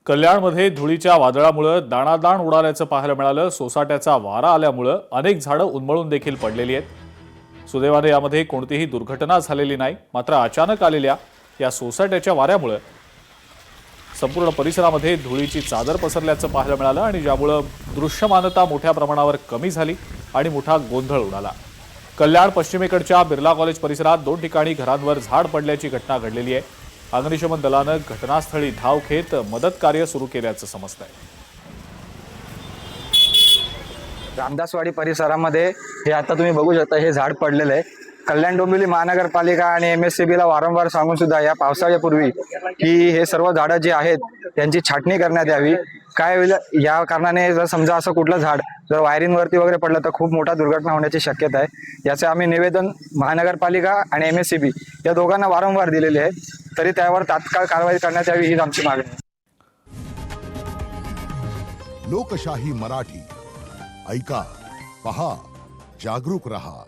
कल्याणमध्ये धुळीच्या वादळामुळे दाणादाण उडाल्याचं पाहायला मिळालं। सोसाट्याचा वारा आल्यामुळे अनेक झाडं उन्मळून देखील पडलेली आहेत। सुदैवाने यामध्ये कोणतीही दुर्घटना झालेली नाही। मात्र अचानक आलेल्या या सोसाट्याच्या वाऱ्यामुळे संपूर्ण परिसरामध्ये धुळीची चादर पसरल्याचं पाहायला मिळालं आणि ज्यामुळे दृश्यमानता मोठ्या प्रमाणावर कमी झाली आणि मोठा गोंधळ उडाला। कल्याण पश्चिमेकडच्या बिर्ला कॉलेज परिसरात 2 ठिकाणी घरांवर झाड पडल्याची घटना घडलेली आहे। अग्निशमन दलानं घटनास्थळी धाव घेत मदत कार्य सुरू केल्याचं समजतंय। रामदासवाडी परिसरामध्ये हे आता तुम्ही बघू शकता, हे झाड पडलेलं आहे। कल्याण डोंबिवली महानगरपालिका आणि MSCB ला वारंवार सांगून सुद्धा या पावसाळ्यापूर्वी की हे सर्व झाडं जी आहेत त्यांची छाटणी करण्यात यावी। काय होईल या कारणाने जर समजा असं कुठलं झाड जर वायरिंगवरती वगैरे पडलं तर खूप मोठा दुर्घटना होण्याची शक्यता आहे। याचे आम्ही निवेदन महानगरपालिका आणि MSCB या दोघांना वारंवार दिलेले आहे, तरी त्यावर तात्काळ कारवाई करण्यात यावी हीच आमची मागणी आहे। लोकशाही मराठी ऐका, पहा, जागरूक रहा।